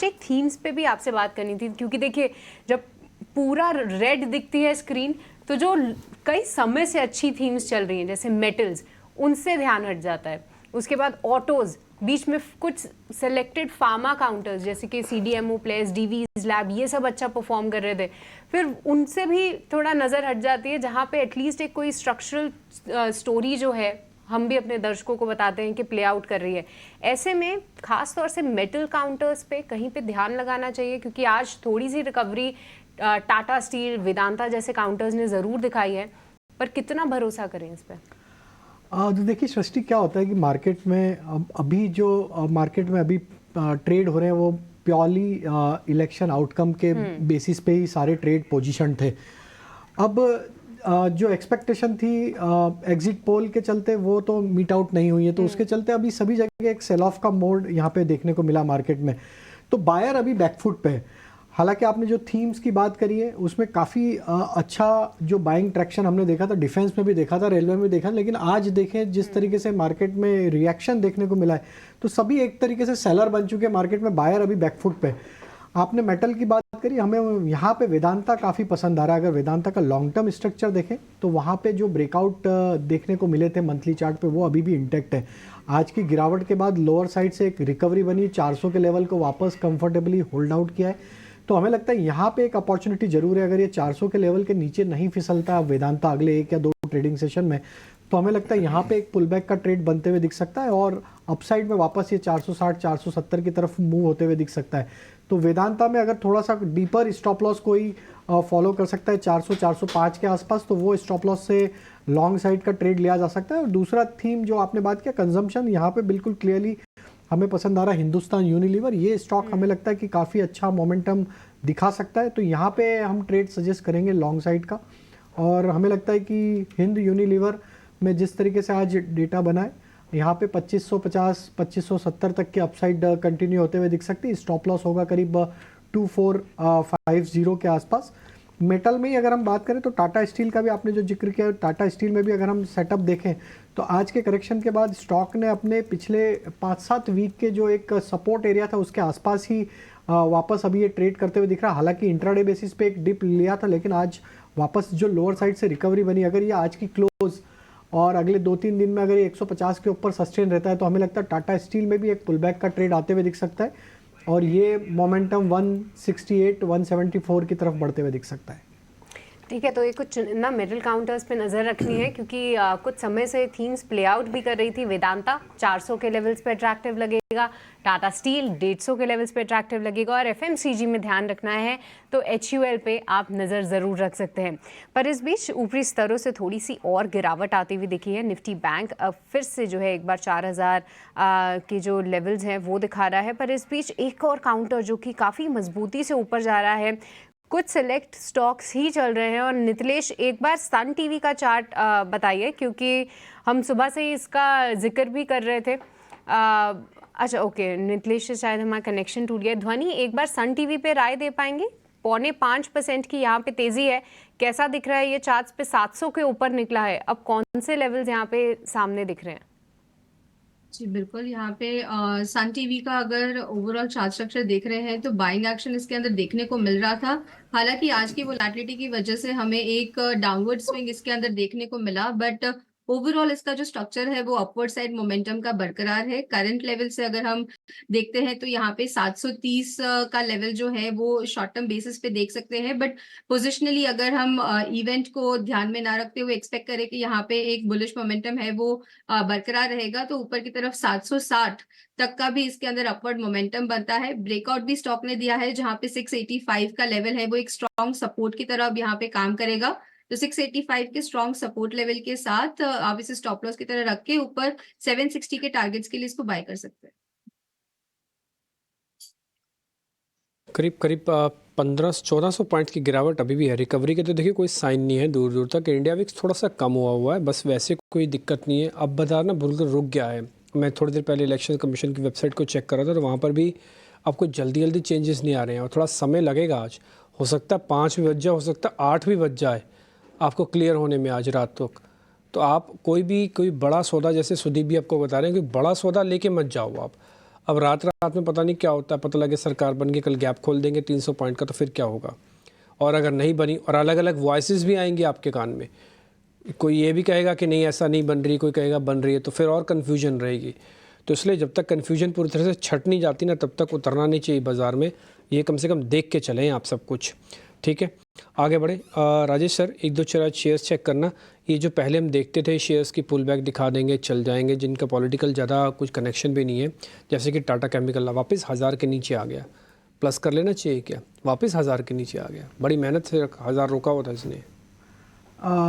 एक थीम्स पे भी आपसे बात करनी थी, क्योंकि देखिए जब पूरा रेड दिखती है स्क्रीन तो जो कई समय से अच्छी थीम्स चल रही हैं जैसे मेटल्स, उनसे ध्यान हट जाता है। उसके बाद ऑटोज, बीच में कुछ सेलेक्टेड फार्मा काउंटर्स जैसे कि सीडीएमओ प्लेस, डीवीज लैब, ये सब अच्छा परफॉर्म कर रहे थे, फिर उनसे भी थोड़ा नज़र हट जाती है, जहाँ पे एटलीस्ट एक कोई स्ट्रक्चरल स्टोरी जो है हम भी अपने दर्शकों को बताते हैं कि प्ले आउट कर रही है। ऐसे में खास तौर से मेटल काउंटर्स पे कहीं पे ध्यान लगाना चाहिए, क्योंकि आज थोड़ी सी रिकवरी टाटा स्टील, वेदांता जैसे काउंटर्स ने ज़रूर दिखाई है, पर कितना भरोसा करें इस पर? तो देखिए सृष्टि, क्या होता है कि मार्केट में अभी जो मार्केट में अभी ट्रेड हो रहे हैं वो प्योरली इलेक्शन आउटकम के बेसिस पे ही सारे ट्रेड पोजीशन थे। अब जो एक्सपेक्टेशन थी एग्जिट पोल के चलते वो तो मीट आउट नहीं हुई है, तो उसके चलते अभी सभी जगह एक सेल ऑफ का मोड यहाँ पे देखने को मिला मार्केट में। तो बायर अभी बैकफुट पे है। हालांकि आपने जो थीम्स की बात करी है उसमें काफ़ी अच्छा जो बाइंग ट्रैक्शन हमने देखा था, डिफेंस में भी देखा था, रेलवे में देखा, लेकिन आज देखें जिस तरीके से मार्केट में रिएक्शन देखने को मिला है तो सभी एक तरीके से सेलर बन चुके हैं मार्केट में, बायर अभी बैकफुट पे। आपने मेटल की बात करी, हमें यहाँ पे वेदांता काफ़ी पसंद आ रहा है। अगर वेदांता का लॉन्ग टर्म स्ट्रक्चर देखें तो वहाँ पे जो ब्रेकआउट देखने को मिले थे मंथली चार्ट पे वो अभी भी इंटैक्ट है। आज की गिरावट के बाद लोअर साइड से एक रिकवरी बनी, 400 के लेवल को वापस कंफर्टेबली होल्ड आउट किया है। तो हमें लगता है यहाँ पे एक अपॉर्चुनिटी जरूर है। अगर ये 400 के लेवल के नीचे नहीं फिसलता वेदांता अगले 1 या 2 ट्रेडिंग सेशन में, तो हमें लगता है यहाँ पे एक पुलबैक का ट्रेड बनते हुए दिख सकता है और अपसाइड में वापस ये 460 470 की तरफ मूव होते हुए दिख सकता है। तो वेदांता में अगर थोड़ा सा डीपर स्टॉप लॉस कोई फॉलो कर सकता है 400 405 के आसपास, तो वो स्टॉप लॉस से लॉन्ग साइड का ट्रेड लिया जा सकता है। और दूसरा थीम जो आपने बात किया कंजम्पशन, यहाँ पे बिल्कुल क्लियरली हमें पसंद आ रहा है हिंदुस्तान यूनिलीवर। ये स्टॉक हमें लगता है कि काफ़ी अच्छा मोमेंटम दिखा सकता है, तो यहाँ पे हम ट्रेड सजेस्ट करेंगे लॉन्ग साइड का। और हमें लगता है कि हिंद यूनिलीवर में जिस तरीके से आज डेटा बना है, यहाँ पे 2550 2570 तक के अपसाइड कंटिन्यू होते हुए दिख सकती है। स्टॉप लॉस होगा करीब 2450 के आसपास। मेटल में ही अगर हम बात करें तो टाटा स्टील का भी आपने जो जिक्र किया, टाटा स्टील में भी अगर हम सेटअप देखें तो आज के करेक्शन के बाद स्टॉक ने अपने पिछले 5-7 वीक के जो एक सपोर्ट एरिया था उसके आसपास ही वापस अभी ये ट्रेड करते हुए दिख रहा है। हालांकि इंट्राडे बेसिस पे एक डिप लिया था, लेकिन आज वापस जो लोअर साइड से रिकवरी बनी, अगर ये आज की क्लोज और अगले 2-3 दिन में अगर ये 150 के ऊपर सस्टेन रहता है तो हमें लगता है टाटा स्टील में भी एक पुलबैक का ट्रेड आते हुए दिख सकता है और ये मोमेंटम 168 174 की तरफ बढ़ते हुए दिख सकता है। ठीक है, तो ये कुछ ना मिडिल काउंटर्स पे नज़र रखनी है, क्योंकि कुछ समय से थीम्स प्ले आउट भी कर रही थी। वेदांता 400 के लेवल्स पे अट्रैक्टिव लगेगा, टाटा स्टील 150 के लेवल्स पे अट्रैक्टिव लगेगा, और एफएमसीजी में ध्यान रखना है तो एचयूएल पे आप नज़र ज़रूर रख सकते हैं। पर इस बीच ऊपरी स्तरों से थोड़ी सी और गिरावट आती हुई दिखी है। निफ्टी बैंक अब फिर से जो है एक बार 4000 के जो लेवल्स हैं वो दिखा रहा है, पर इस बीच एक और काउंटर जो कि काफ़ी मजबूती से ऊपर जा रहा है, कुछ सिलेक्ट स्टॉक्स ही चल रहे हैं। और नितलेश, एक बार सन टीवी का चार्ट बताइए, क्योंकि हम सुबह से ही इसका जिक्र भी कर रहे थे। अच्छा ओके, नितलेश से शायद हमारा कनेक्शन टूट गया। ध्वनि, एक बार सन टीवी पे राय दे पाएंगे? 0.5% की यहाँ पे तेजी है, कैसा दिख रहा है ये चार्ट्स पे? 700 के ऊपर निकला है, अब कौन से लेवल्स यहाँ पे सामने दिख रहे हैं? जी बिल्कुल, यहाँ पे सन टीवी का अगर ओवरऑल चार्ट स्ट्रक्चर देख रहे हैं तो बाइंग एक्शन इसके अंदर देखने को मिल रहा था। हालांकि आज की वोलेटिलिटी की वजह से हमें एक डाउनवर्ड स्विंग इसके अंदर देखने को मिला, बट ओवरऑल इसका जो स्ट्रक्चर है वो अपवर्ड साइड मोमेंटम का बरकरार है। करंट लेवल से अगर हम देखते हैं तो यहाँ पे 730 का लेवल जो है वो शॉर्ट टर्म बेसिस पे देख सकते हैं, बट पोजिशनली अगर हम इवेंट को ध्यान में ना रखते हुए एक्सपेक्ट करें कि यहाँ पे एक बुलिश मोमेंटम है वो बरकरार रहेगा, तो ऊपर की तरफ 760 तक का भी इसके अंदर अपवर्ड मोमेंटम बनता है। ब्रेकआउट भी स्टॉक ने दिया है जहां पे 685 का लेवल है वो एक स्ट्रॉन्ग सपोर्ट की तरह अब यहाँ पे काम करेगा। तो 685 के स्ट्रॉन्ग सपोर्ट लेवल के साथ आप इसे स्टॉप लॉस की तरह रख के ऊपर 760 के टारगेट्स के लिए इसको बाय कर सकते हैं। करीब करीब 1500-1400 पॉइंट की गिरावट अभी भी है। रिकवरी के तो देखिए कोई साइन नहीं है दूर दूर तक। इंडिया विक्स थोड़ा सा कम हुआ है, बस वैसे कोई दिक्कत नहीं है। अब बाजार ना बिल्कुल रुक गया है। मैं थोड़ी देर पहले इलेक्शन कमीशन की वेबसाइट को चेक कर रहा था तो वहाँ पर भी आपको जल्दी चेंजेस नहीं आ रहे हैं और थोड़ा समय लगेगा। आज हो सकता है 5 भी बज जाए, हो सकता है 8 भी बज जाए आपको क्लियर होने में आज रात तक। तो आप कोई बड़ा सौदा, जैसे सुदीप भी आपको बता रहे हैं कि बड़ा सौदा लेके मत जाओ आप। अब रात रात में पता नहीं क्या होता है, पता लगे सरकार बन के कल गैप खोल देंगे 300 पॉइंट का, तो फिर क्या होगा। और अगर नहीं बनी और अलग अलग वॉइसेस भी आएंगी आपके कान में, कोई ये भी कहेगा कि नहीं ऐसा नहीं बन रही, कोई कहेगा बन रही है, तो फिर और कन्फ्यूजन रहेगी। तो इसलिए जब तक कन्फ्यूजन पूरी तरह से छट नहीं जाती ना, तब तक उतरना नहीं चाहिए बाज़ार में। ये कम से कम देख के चलें आप सब कुछ, ठीक है। आगे बढ़े। राजेश सर, एक दो शेयर्स चेक करना। ये जो पहले हम देखते थे शेयर्स की पुल बैक दिखा देंगे, चल जाएंगे, जिनका पॉलिटिकल ज़्यादा कुछ कनेक्शन भी नहीं है, जैसे कि टाटा केमिकल वापस 1000 के नीचे आ गया, प्लस कर लेना चाहिए क्या? वापस 1000 के नीचे आ गया, बड़ी मेहनत से 1000 रोका हुआ था इसने।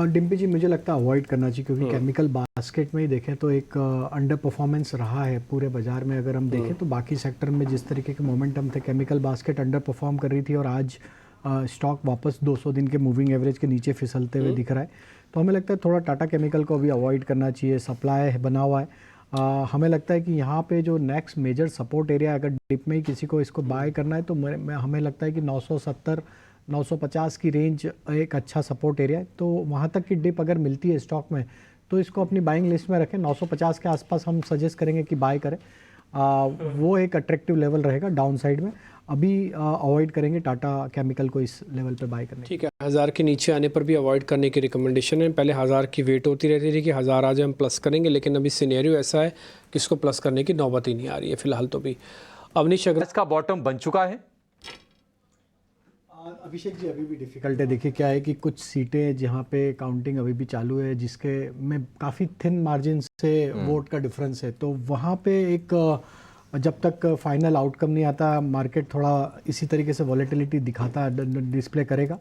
डिम्पी जी, मुझे लगता है अवॉइड करना चाहिए, क्योंकि केमिकल बास्केट में ही देखें तो एक अंडर परफॉर्मेंस रहा है पूरे बाजार में। अगर हम देखें तो बाकी सेक्टर में जिस तरीके के मोमेंटम थे, केमिकल बास्केट अंडर परफॉर्म कर रही थी और आज स्टॉक वापस 200 दिन के मूविंग एवरेज के नीचे फिसलते हुए दिख रहा है। तो हमें लगता है थोड़ा टाटा केमिकल को अभी अवॉइड करना चाहिए। सप्लाई बना हुआ है। हमें लगता है कि यहाँ पे जो नेक्स्ट मेजर सपोर्ट एरिया, अगर डिप में ही किसी को इसको बाय करना है तो हमें लगता है कि 970 950 की रेंज एक अच्छा सपोर्ट एरिया है। तो वहाँ तक की डिप अगर मिलती है स्टॉक में तो इसको अपनी बाइंग लिस्ट में रखें। 950 के आसपास हम सजेस्ट करेंगे कि बाय करें। वो एक अट्रैक्टिव लेवल रहेगा डाउन साइड में। अभी अवॉइड करेंगे टाटा केमिकल को इस लेवल पे बाय करने। ठीक है, 1000 के नीचे आने पर भी अवॉइड करने की रिकमेंडेशन है। पहले 1000 की वेट होती रहती थी कि 1000 आ जाए हम प्लस करेंगे, लेकिन अभी सिनेरियो ऐसा है कि इसको प्लस करने की नौबत ही नहीं आ रही है फिलहाल तो भी। अवनीश, अगर इसका बॉटम बन चुका है? अभिषेक जी, अभी भी डिफ़िकल्ट है। देखिए क्या है कि कुछ सीटें जहाँ पे काउंटिंग अभी भी चालू है, जिसके में काफ़ी थिन मार्जिन से वोट का डिफरेंस है, तो वहाँ पे एक जब तक फाइनल आउटकम नहीं आता, मार्केट थोड़ा इसी तरीके से वॉलेटिलिटी दिखाता डिस्प्ले करेगा।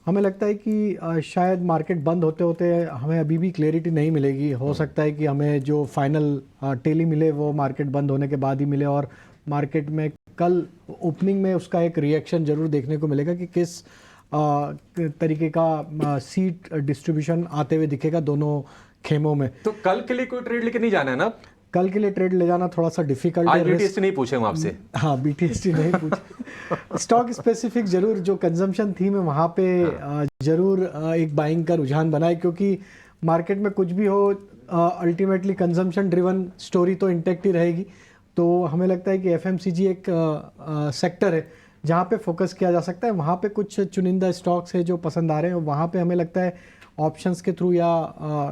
हमें लगता है कि शायद मार्केट बंद होते होते हमें अभी भी क्लैरिटी नहीं मिलेगी। हो सकता है कि हमें जो फाइनल टेली मिले वो मार्केट बंद होने के बाद ही मिले, और मार्केट में कल ओपनिंग में उसका एक रिएक्शन जरूर देखने को मिलेगा कि किस तरीके का सीट डिस्ट्रीब्यूशन आते हुए दिखेगा दोनों खेमों में। तो कल के लिए कोई ट्रेड लेके नहीं जाना है ना? कल के लिए ट्रेड ले जाना थोड़ा सा डिफिकल्ट है। बीटीएसटी नहीं पूछे हम आपसे। हाँ, बीटीएसटी नहीं पूछे। स्टॉक स्पेसिफिक जरूर जो कंजम्पशन थीम है वहाँ पे जरूर एक बाइंग का रुझान बना है, क्योंकि मार्केट में कुछ भी हो अल्टीमेटली कंजम्पशन ड्रिवन स्टोरी तो इंटैक्ट ही रहेगी। तो हमें लगता है कि एफएमसीजी एक सेक्टर है जहाँ पे फोकस किया जा सकता है। वहाँ पे कुछ चुनिंदा स्टॉक्स है जो पसंद आ रहे हैं, वहाँ पे हमें लगता है ऑप्शंस के थ्रू या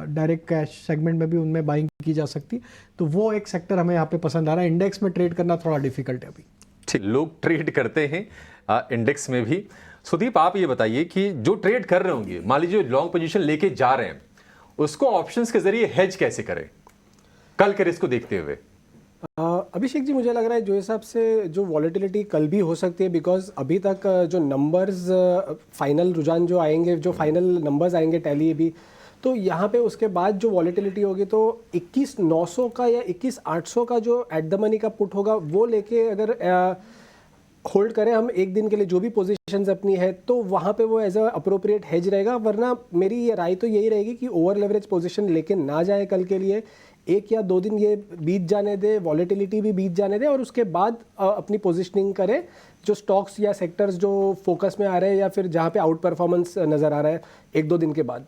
डायरेक्ट कैश सेगमेंट में भी उनमें बाइंग की जा सकती है। तो वो एक सेक्टर हमें यहाँ पे पसंद आ रहा है। इंडेक्स में ट्रेड करना थोड़ा डिफिकल्ट है अभी। ठीक, लोग ट्रेड करते हैं इंडेक्स में भी। सुदीप, आप ये बताइए कि जो ट्रेड कर रहे होंगे, मान लीजिए लॉन्ग पोजीशन लेके जा रहे हैं, उसको ऑप्शंस के जरिए हेज कैसे करें कल के रिस्क को देखते हुए? अभिषेक जी, मुझे लग रहा है जो हिसाब से जो वॉलेटिलिटी कल भी हो सकती है, बिकॉज अभी तक जो नंबर्स फाइनल रुझान जो आएंगे, जो फाइनल नंबर्स आएंगे टैली भी, तो यहाँ पे उसके बाद जो वॉलेटिलिटी होगी तो 21,900 का या 21,800 का जो एट द मनी का पुट होगा वो लेके अगर होल्ड करें हम एक दिन के लिए जो भी पोजीशंस अपनी है, तो वहाँ पे वो एज अ अप्रोप्रिएट हेज रहेगा। वरना मेरी ये राय तो यही रहेगी कि ओवर लेवरेज पोजीशन लेके ना जाए कल के लिए। 1 या 2 दिन ये बीत जाने दे, वॉलेटिलिटी भी बीत जाने दे, और उसके बाद अपनी पोजीशनिंग करें जो स्टॉक्स या सेक्टर्स जो फोकस में आ रहे हैं या फिर जहाँ पे आउट परफॉर्मेंस नज़र आ रहा है 1-2 दिन के बाद।